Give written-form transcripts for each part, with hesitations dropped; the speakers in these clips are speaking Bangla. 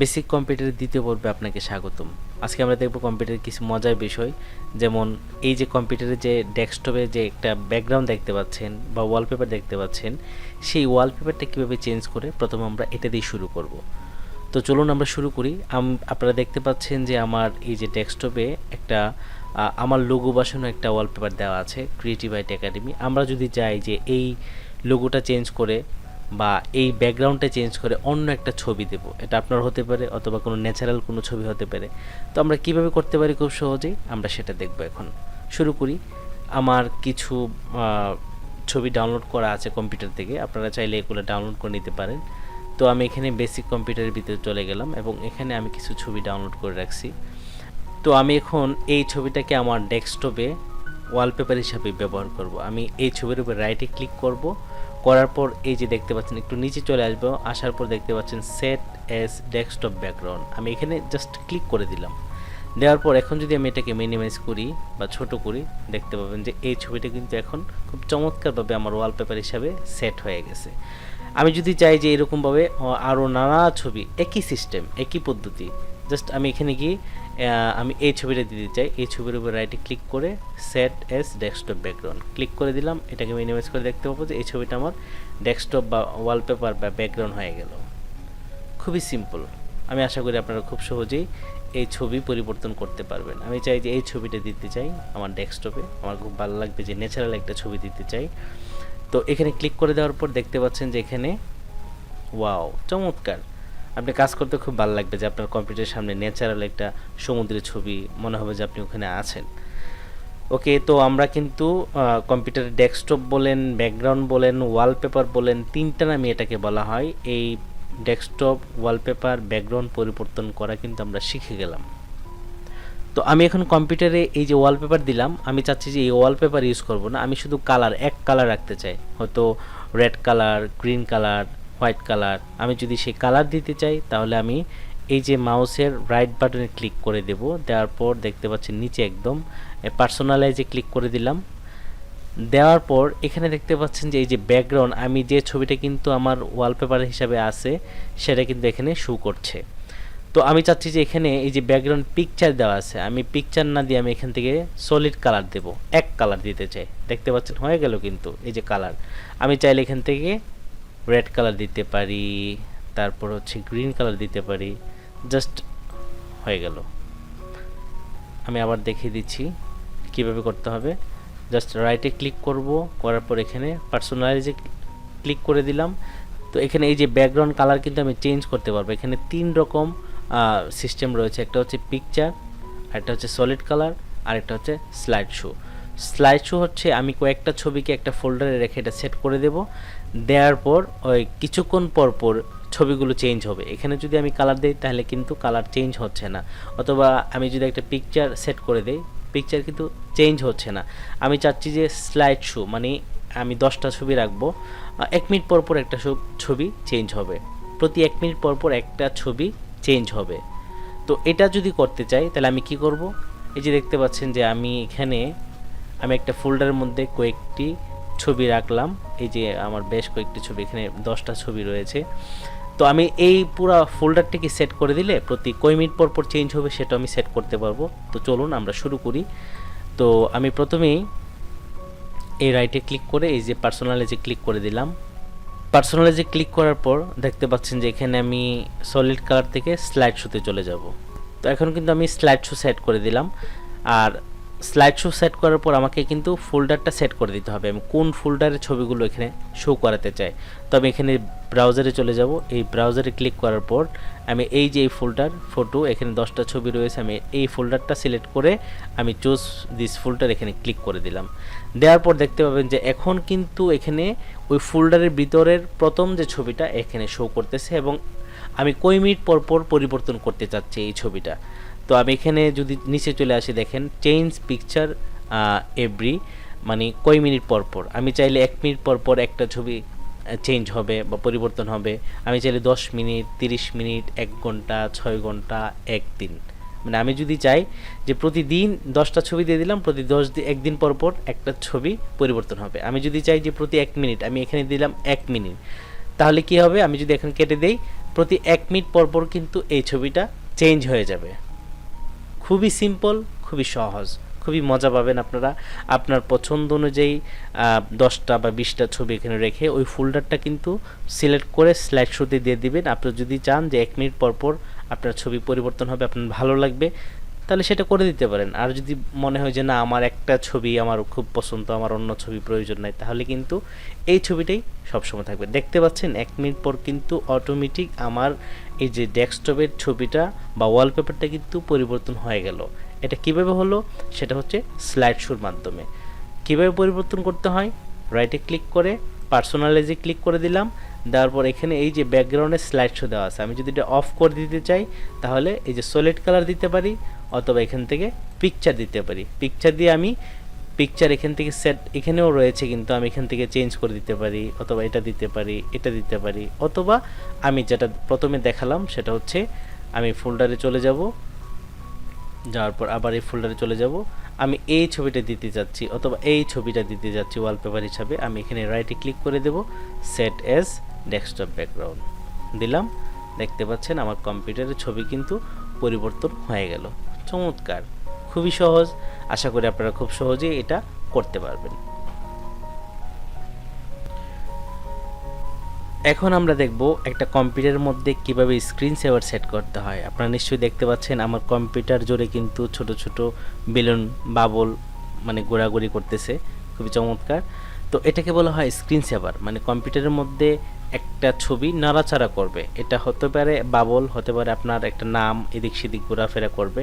বেসিক কম্পিউটারের দ্বিতীয় পর্বে আপনাকে স্বাগতম। আজকে আমরা দেখব কম্পিউটারের কিছু মজার বিষয়, যেমন এই যে কম্পিউটারের যে ডেস্কটপে যে একটা ব্যাকগ্রাউন্ড দেখতে পাচ্ছেন বা ওয়ালপেপার দেখতে পাচ্ছেন, সেই ওয়ালপেপারটা কীভাবে চেঞ্জ করে প্রথমে আমরা এটা দিয়ে শুরু করব। তো চলুন আমরা শুরু করি। আপনারা দেখতে পাচ্ছেন যে আমার এই যে ডেস্কটপে একটা আমার লোগো বসানো একটা ওয়ালপেপার দেওয়া আছে, ক্রিয়েটিভ আইটি একাডেমি। আমরা যদি চাই যে এই লোগোটা চেঞ্জ করে বা এই ব্যাকগ্রাউন্ডটা চেঞ্জ করে অন্য একটা ছবি দেব, এটা আপনার হতে পারে অথবা কোনো ন্যাচারাল কোনো ছবি হতে পারে। তো আমরা কিভাবে করতে পারি খুব সহজেই, আমরা সেটা দেখব এখন। শুরু করি। আমার কিছু ছবি ডাউনলোড করা আছে কম্পিউটার থেকে, আপনারা চাইলে এগুলো ডাউনলোড করে নিতে পারেন। তো আমি এখানে বেসিক কম্পিউটারের ভিতরে চলে গেলাম এবং এখানে আমি কিছু ছবি ডাউনলোড করে রাখছি। তো আমি এখন এই ছবিটাকে আমার ডেস্কটপে ওয়ালপেপার হিসাবে ব্যবহার করব। আমি এই ছবির উপর রাইটে ক্লিক করব, করার পর এই যে দেখতে পাচ্ছেন একটু নিচে চলে আসবো, আসার পর দেখতে পাচ্ছেন সেট এস ডেস্কটপ ব্যাকগ্রাউন্ড, আমি এখানে জাস্ট ক্লিক করে দিলাম। দেওয়ার পর এখন যদি আমি এটাকে মিনিমাইজ করি বা ছোট করি, দেখতে পাবেন যে এই ছবিটা কিন্তু এখন খুব চমৎকারভাবে আমার ওয়ালপেপার হিসাবে সেট হয়ে গেছে। আমি যদি চাই যে এরকমভাবে আরও নানা ছবি, একই সিস্টেম একই পদ্ধতি, জাস্ট আমি এখানে গিয়ে আমি এই ছবিটা দিতে চাই। এই ছবির উপর রাইটে ক্লিক করে set S desktop background click করে দিলাম। এটাকে মিনিমাইজ করে দেখতে পাবো যে এই ছবিটা আমার ডেস্কটপ বা ওয়ালপেপার বা ব্যাকগ্রাউন্ড হয়ে গেল। খুবই সিম্পল। আমি আশা করি আপনারা খুব সহজেই এই ছবি পরিবর্তন করতে পারবেন। আমি চাই যে এই ছবিটা দিতে চাই আমার ডেস্কটপে, আমার খুব ভালো লাগবে যে ন্যাচারাল একটা ছবি দিতে চাই। তো এখানে ক্লিক করে দেওয়ার পর দেখতে পাচ্ছেন যে এখানে ওয়াও, চমৎকার। আপনি কাজ করতে খুব ভালো লাগবে যে আপনার কম্পিউটারের সামনে ন্যাচারাল একটা সমুদ্রের ছবি, মনে হবে যে আপনি ওখানে আছেন। ওকে, তো আমরা কিন্তু কম্পিউটারের ডেস্কটপ বলেন, ব্যাকগ্রাউন্ড বলেন, ওয়ালপেপার বলেন, তিনটা নামে এটাকে বলা হয়। এই ডেস্কটপ, ওয়ালপেপার, ব্যাকগ্রাউন্ড পরিবর্তন করা কিন্তু আমরা শিখে গেলাম। তো আমি এখন কম্পিউটারে এই যে ওয়ালপেপার দিলাম, আমি চাচ্ছি যে এই ওয়ালপেপার ইউজ করব না, আমি শুধু কালার, এক কালার রাখতে চাই, হয়তো red colour, green colour, white colour. আমি যদি সেই কালার দিতে চাই তাহলে আমি এই যে মাউসের রাইট বাটনে ক্লিক করে দেব। দেওয়ার পর দেখতে পাচ্ছেন নিচে একদম পার্সোনালাইজে ক্লিক করে দিলাম। দেওয়ার পর এখানে দেখতে পাচ্ছেন যে এই যে ব্যাকগ্রাউন্ড, আমি যে ছবিটা কিন্তু আমার ওয়ালপেপার হিসাবে আছে সেটা কিন্তু এখানে শো করছে। তো আমি চাচ্ছি যে এখানে এই যে ব্যাকগ্রাউন্ড পিকচার দেওয়া আছে, আমি পিকচার না দিয়ে আমি এখান থেকে সলিড কালার দেব, এক কালার দিতে চাই। দেখতে পাচ্ছেন হয়ে গেল কিন্তু এই যে কালার। আমি চাইলে এখান থেকে রেড কালার দিতে পারি, তারপর হচ্ছে গ্রিন কালার দিতে পারি, জাস্ট হয়ে গেল। আমি আবার দেখিয়ে দিচ্ছি কিভাবে করতে হবে। জাস্ট রাইটে ক্লিক করব, করার পর এখানে পার্সোনালাইজে ক্লিক করে দিলাম। তো এখানে এই যে ব্যাকগ্রাউন্ড কালার কিন্তু আমি চেঞ্জ করতে পারবো। এখানে তিন রকম সিস্টেম রয়েছে, একটা হচ্ছে পিকচার, আরেকটা হচ্ছে সলিড কালার, আরেকটা হচ্ছে স্লাইড শো। স্লাইড শো হচ্ছে আমি কয়েকটা ছবিকে একটা ফোল্ডারে রেখে এটা সেট করে দেব। দেওয়ার পর ওই কিছুক্ষণ পর পর ছবিগুলো চেঞ্জ হবে। এখানে যদি আমি কালার দিই তাহলে কিন্তু কালার চেঞ্জ হচ্ছে না, অথবা আমি যদি একটা পিকচার সেট করে দিই, পিকচার কিন্তু চেঞ্জ হচ্ছে না। আমি চাচ্ছি যে স্লাইড শো, মানে আমি 10টা ছবি রাখবো, 1 মিনিট পর পর একটা ছবি চেঞ্জ হবে, প্রতি 1 মিনিট পর পর একটা ছবি চেঞ্জ হবে। তো এটা যদি করতে চাই তাহলে আমি কি করব, এই যে দেখতে পাচ্ছেন যে আমি এখানে আমি একটা ফোল্ডারের মধ্যে কয়েকটি ছবি রাখলাম। এই যে আমার বেশ কয়েকটি ছবি, এখানে 10টা ছবি রয়েছে। তো আমি এই পুরো ফোল্ডারটিকে সেট করে দিলে প্রতি কয় মিনিট পর পর চেঞ্জ হবে সেটা আমি সেট করতে পারবো। তো চলুন আমরা শুরু করি। তো আমি প্রথমেই এই রাইটে ক্লিক করে এই যে পার্সোনালাইজে ক্লিক করে দিলাম। পার্সোনালাইজে ক্লিক করার পর দেখতে পাচ্ছেন যে এখানে আমি সলিড কালার থেকে স্লাইড শোতে চলে যাব। তো এখন কিন্তু আমি স্লাইড শো সেট করে দিলাম। আর স্লাইড শো সেট করার পর আমাকে কিন্তু ফোল্ডারটা সেট করে দিতে হবে, আমি কোন ফোল্ডারের ছবিগুলো এখানে শো করাতে চাই। তো আমি এখানে ব্রাউজারে চলে যাব। এই ব্রাউজারে ক্লিক করার পর আমি এই যে এই ফোল্ডার ফটো, এখানে 10টা ছবি রয়েছে, আমি এই ফোল্ডারটা সিলেক্ট করে আমি চুজ দিস ফোল্ডার এখানে ক্লিক করে দিলাম। দেওয়ার পর দেখতে পাবেন যে এখন কিন্তু এখানে ওই ফোল্ডারের ভিতরের প্রথম যে ছবিটা এখানে শো করতেছে এবং আমি কয় মিনিট পর পর পরিবর্তন করতে চাচ্ছি এই ছবিটা। তো আমি এখানে যদি নিচে চলে আসি, দেখেন চেঞ্জ পিকচার এভরি, মানে কয় মিনিট পর পর। আমি চাইলে 1 মিনিট পর পর একটা ছবি চেঞ্জ হবে বা পরিবর্তন হবে। আমি চাইলে 10 মিনিট, 30 মিনিট, 1 ঘন্টা, 6 ঘন্টা, 1 দিন, মানে আমি যদি চাই যে প্রতিদিন 10টা ছবি দিয়ে দিলাম, প্রতি 1 দিন পর পর একটা ছবি পরিবর্তন হবে। আমি যদি চাই যে প্রতি 1 মিনিট, আমি এখানে দিলাম 1 মিনিট, তাহলে কি হবে, আমি যদি এখন কেটে দেই প্রতি 1 মিনিট পর পর কিন্তু এই ছবিটা চেঞ্জ হয়ে যাবে। খুবই সিম্পল, খুবই সহজ, খুবই মজা পাবেন আপনারা। আপনার পছন্দ অনুযায়ী 10টা বা 20টা ছবি এখানে রেখে ওই ফোল্ডারটা কিন্তু সিলেক্ট করে স্লাইড শোতে দিয়ে দিবেন। আপনি যদি চান যে 1 মিনিট পর পর আপনার ছবি পরিবর্তন হবে, আপনার ভালো লাগবে, তাহলে সেটা করে দিতে পারেন। আর যদি মনে হয় যে না আমার একটা ছবি আমার খুব পছন্দ, আমার অন্য ছবি প্রয়োজন নাই, তাহলে কিন্তু এই ছবিটাই সবসময় থাকবে। দেখতে পাচ্ছেন 1 মিনিট পর কিন্তু অটোমেটিক আমার এই যে ডেস্কটপের ছবিটা বা ওয়ালপেপারটা কিন্তু পরিবর্তন হয়ে গেল। এটা কিভাবে হলো সেটা হচ্ছে স্লাইড শোর মাধ্যমে। কিভাবে পরিবর্তন করতে হয়, রাইটে ক্লিক করে পার্সোনালাইজে ক্লিক করে দিলাম, দেওয়ার পর এখানে এই যে ব্যাকগ্রাউন্ডে স্লাইড শো দেওয়া আছে, আমি যদি এটা অফ করে দিতে চাই তাহলে এই যে সলিড কালার দিতে পারি, অথবা এখান থেকে পিকচার দিতে পারি। পিকচার দিয়ে আমি পিকচার এখান থেকে সেট এখানেও রয়েছে, কিন্তু আমি এখান থেকে চেঞ্জ করে দিতে পারি, অথবা এটা দিতে পারি, এটা দিতে পারি, অথবা আমি যেটা প্রথমে দেখালাম সেটা হচ্ছে আমি ফোল্ডারে চলে যাব, যাওয়ার পর আবার এই ফোল্ডারে চলে যাব, আমি এই ছবিটা দিতে যাচ্ছি অথবা এই ছবিটা দিতে যাচ্ছি ওয়ালপেপার হিসাবে, আমি এখানে রাইটে ক্লিক করে দেব, সেট অ্যাজ ডেস্কটপ ব্যাকগ্রাউন্ড দিলাম। দেখতে পাচ্ছেন আমার কম্পিউটারের ছবি কিন্তু পরিবর্তন হয়ে গেল। চমৎকার, খুবই সহজ। আশা করি আপনারা খুব সহজেই এটা করতে পারবেন। এখন আমরা দেখব একটা কম্পিউটারের মধ্যে কিভাবে স্ক্রিন সেভার সেট করতে হয়। আপনারা নিশ্চয়ই দেখতে পাচ্ছেন আমার কম্পিউটার জুড়ে কিন্তু ছোট ছোট বেলুন বাবল মানে ঘোরাঘুরি করতেছে, খুবই চমৎকার। তো এটাকে বলা হয় স্ক্রিন সেভার, মানে কম্পিউটারের মধ্যে একটা ছবি নাড়াচাড়া করবে। এটা হতে পারে বাবল, হতে পারে আপনার একটা নাম এদিক সেদিক ঘোরাফেরা করবে।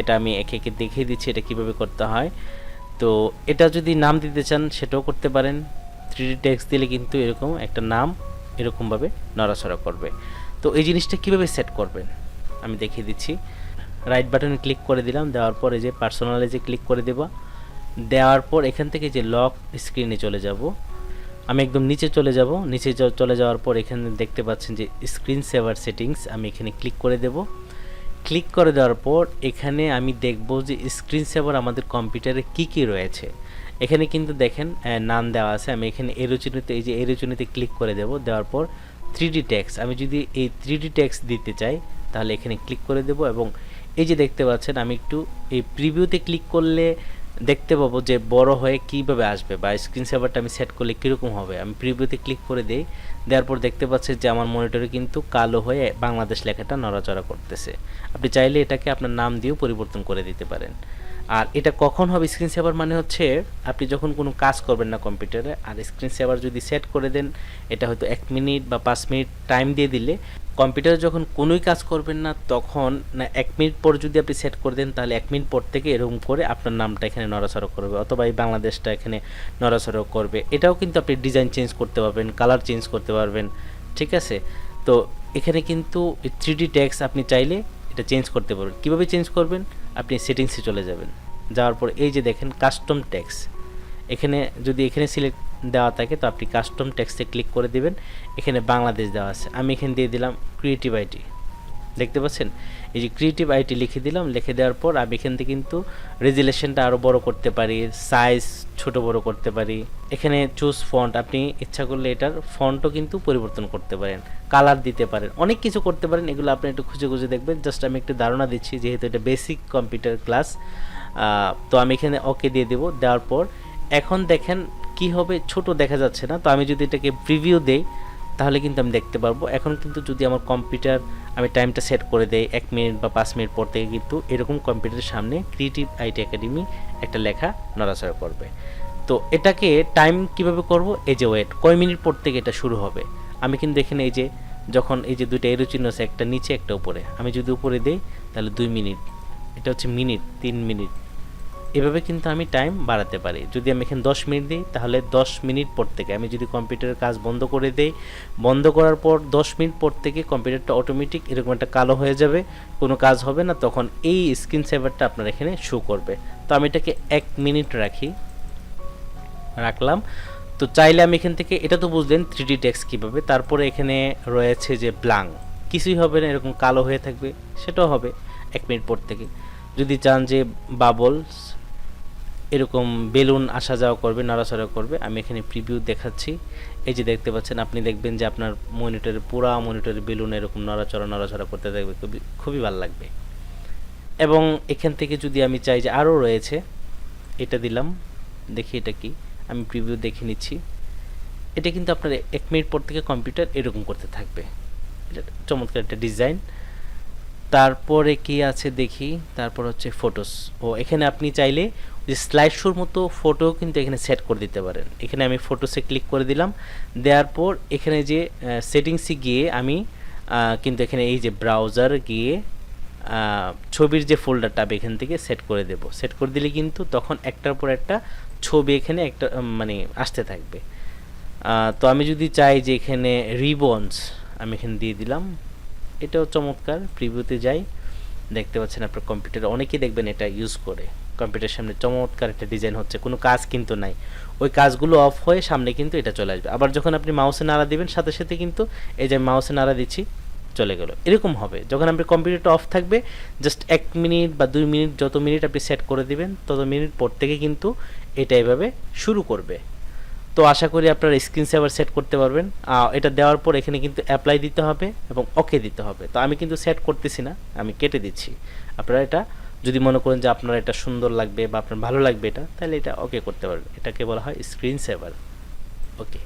এটা আমি একে একে দেখিয়ে দিচ্ছি এটা কিভাবে করতে হয়। তো এটা যদি নাম দিতে চান সেটাও করতে পারেন। 3D টেক্সট দিলে কিন্তু এরকম একটা নাম এরকমভাবে নড়াচড়া করবে। তো এই জিনিসটা কিভাবে সেট করবেন আমি দেখিয়ে দিচ্ছি। রাইট বাটনে ক্লিক করে দিলাম, দেওয়ার পর এই যে পার্সোনালাইজে ক্লিক করে দেব, দেওয়ার পর এখান থেকে যে লক স্ক্রিনে চলে যাব, আমি একদম নিচে চলে যাব। নিচে চলে যাওয়ার পর এখানে দেখতে পাচ্ছেন যে স্ক্রিন সেভার সেটিংস, আমি এখানে ক্লিক করে দেব। ক্লিক করে দেওয়ার পর এখানে আমি দেখব যে স্ক্রিন সেভার আমাদের কম্পিউটারে কি কি রয়েছে। এখানে কিন্তু দেখেন নাম দেওয়া আছে। আমি এখানে এরোচিহ্নতে এই যে এরোচিহ্নতে ক্লিক করে দেব, দেওয়ার পর 3D টেক্সট, আমি যদি এই 3D টেক্সট দিতে চাই তাহলে এখানে ক্লিক করে দেব। এবং এই যে দেখতে পাচ্ছেন আমি একটু এই প্রিভিউতে ক্লিক করলে দেখতে পাবো যে বড় হয়ে কিভাবে আসবে বা স্ক্রিন সেভারটা আমি সেট করলে কীরকম হবে। আমি প্রিভিউতে ক্লিক করে দেই, দেওয়ার পর দেখতে পাচ্ছেন যে আমার মনিটরে কিন্তু কালো হয়ে বাংলাদেশ লেখাটা নড়াচড়া করতেছে। আপনি চাইলে এটাকে আপনার নাম দিয়েও পরিবর্তন করে দিতে পারেন। আর এটা কখন হবে স্ক্রিন সেভার, মানে হচ্ছে আপনি যখন কোনো কাজ করবেন না কম্পিউটারে, আর স্ক্রিন সেভার যদি সেট করে দেন, এটা হয়তো 1 মিনিট বা 5 মিনিট টাইম দিয়ে দিলে কম্পিউটারে যখন কোনোই কাজ করবেন না তখন না 1 মিনিট পর যদি আপনি সেট করে দেন তাহলে 1 মিনিট পর থেকে এরকম করে আপনার নামটা এখানে নড়াচড়া করবে, অথবা এই বাংলাদেশটা এখানে নড়াচড়া করবে। এটাও কিন্তু আপনি ডিজাইন চেঞ্জ করতে পারবেন, কালার চেঞ্জ করতে পারবেন, ঠিক আছে। তো এখানে কিন্তু 3D টেক্সট আপনি চাইলে এটা চেঞ্জ করতে পারবেন। কীভাবে চেঞ্জ করবেন, আপনি সেটিংসে চলে যাবেন, যাওয়ার পর এই যে দেখেন কাস্টম টেক্সট, এখানে যদি এখানে সিলেক্ট দেওয়া থাকে তো আপনি কাস্টম টেক্সটে ক্লিক করে দিবেন। এখানে বাংলাদেশ দেওয়া আছে, আমি এখানে দিয়ে দিলাম ক্রিয়েটিভ আইটি। দেখতে পাচ্ছেন এই যে ক্রিয়েটিভ আইটি লিখে দিলাম। লিখে দেওয়ার পর আমি এখান থেকে কিন্তু রেজুলেশনটা আরও বড় করতে পারি, সাইজ ছোট বড় করতে পারি। এখানে চুজ ফন্ট, আপনি ইচ্ছা করলে এটার ফন্টও কিন্তু পরিবর্তন করতে পারেন, কালার দিতে পারেন, অনেক কিছু করতে পারেন। এগুলো আপনি একটু খুঁজে খুঁজে দেখবেন। জাস্ট আমি একটু ধারণা দিচ্ছি যেহেতু এটা বেসিক কম্পিউটার ক্লাস। তো আমি এখানে ওকে দিয়ে দেব। দেওয়ার পর এখন দেখেন কি হবে, ছোট দেখা যাচ্ছে না। তো আমি যদি এটাকে প্রিভিউ দেই তাহলে কিন্তু আমি দেখতে পারবো। এখন কিন্তু যদি আমার কম্পিউটার আমি টাইমটা সেট করে দেই 1 মিনিট বা 5 মিনিট পর থেকে কিন্তু এরকম কম্পিউটারের সামনে ক্রিয়েটিভ আইটি একাডেমি একটা লেখা নড়াচড়া করবে। তো এটাকে টাইম কিভাবে করব, এই যে ওয়েট কয় মিনিট পর থেকে এটা শুরু হবে। আমি কিন্তু এখানে এই যে যখন এই যে দুইটা এরো চিহ্ন আছে, একটা নিচে একটা উপরে, আমি যদি উপরে দেই তাহলে 2 মিনিট, এটা হচ্ছে মিনিট, 3 মিনিট, এভাবে কিন্তু আমি টাইম বাড়াতে পারি। যদি আমি এখানে 10 মিনিট দিই তাহলে 10 মিনিট পর থেকে, আমি যদি কম্পিউটারের কাজ বন্ধ করে দেই, বন্ধ করার পর 10 মিনিট পর থেকে কম্পিউটারটা অটোমেটিক এরকম একটা কালো হয়ে যাবে, কোনো কাজ হবে না, তখন এই স্ক্রিন সেভারটা আপনার এখানে শো করবে। তো আমি এটাকে 1 মিনিট রাখলাম। তো চাইলে আমি এখান থেকে, এটা তো বুঝলেন 3D টেক্সট কীভাবে। তারপরে এখানে রয়েছে যে ব্ল্যাঙ্ক, কিছুই হবে না, এরকম কালো হয়ে থাকবে, সেটাও হবে 1 মিনিট পর থেকে। যদি চান যে বাবলস, এরকম বেলুন আসা যাওয়া করবে, নড়াচড়া করবে। আমি এখানে প্রিভিউ দেখাচ্ছি। এই যে দেখতে পাচ্ছেন, আপনি দেখবেন যে আপনার মনিটরে পুরা মনিটরে বেলুন এরকম নড়াচড়া করতে থাকবে, খুবই খুবই ভালো লাগবে। এবং এখান থেকে যদি আমি চাই যে আরও রয়েছে, এটা দিলাম, দেখি এটা কি, আমি প্রিভিউ দেখে নিচ্ছি। এটা কিন্তু আপনার 1 মিনিট পর থেকে কম্পিউটার এরকম করতে থাকবে। এটা চমৎকার একটা ডিজাইন। তারপরে কি আছে দেখি, তারপর হচ্ছে ফটোস। ও এখানে আপনি চাইলে যে স্লাইড শোর মতো ফটো কিন্তু এখানে সেট করে দিতে পারেন। এখানে আমি ফটোসে ক্লিক করে দিলাম, দেওয়ার পর এখানে যে সেটিংসে গিয়ে আমি কিন্তু এখানে এই যে ব্রাউজার গিয়ে ছবির যে ফোল্ডারটা আমি এখান থেকে সেট করে দেব। সেট করে দিলে কিন্তু তখন একটার পর একটা ছবি এখানে একটা মানে আসতে থাকবে। তো আমি যদি চাই যে এখানে রিবনস আমি এখানে দিয়ে দিলাম, এটাও চমৎকার। প্রিভিউতে যাই, দেখতে পাচ্ছেন আপনার কম্পিউটারে অনেকেই দেখবেন এটা ইউজ করে। কম্পিউটারের সামনে চমৎকার একটা ডিজাইন হচ্ছে, কোনো কাজ কিন্তু নাই, ওই কাজগুলো অফ হয়ে সামনে কিন্তু এটা চলে আসবে। আবার যখন আপনি মাউসে নাড়া দিবেন সাথে সাথে কিন্তু এই যে মাউসে নাড়া দিচ্ছি চলে গেল, এরকম হবে। যখন আপনার কম্পিউটারটা অফ থাকবে, জাস্ট 1 মিনিট বা 2 মিনিট, যত মিনিট আপনি সেট করে দিবেন তত মিনিট পর থেকে কিন্তু এটা এভাবে শুরু করবে। তো আশা করি আপনারা স্ক্রিন সেভার সেট করতে পারবেন। এটা দেওয়ার পর এখানে কিন্তু অ্যাপ্লাই দিতে হবে এবং ওকে দিতে হবে। তো আমি কিন্তু সেট করতেছি না, আমি কেটে দিচ্ছি। আপনারা এটা যদি মনে করেন যে আপনার এটা সুন্দর লাগবে বা আপনার ভালো লাগবে এটা, তাহলে এটা ওকে করতে পারবেন। এটাকে বলা হয় স্ক্রিন সেভার। ওকে।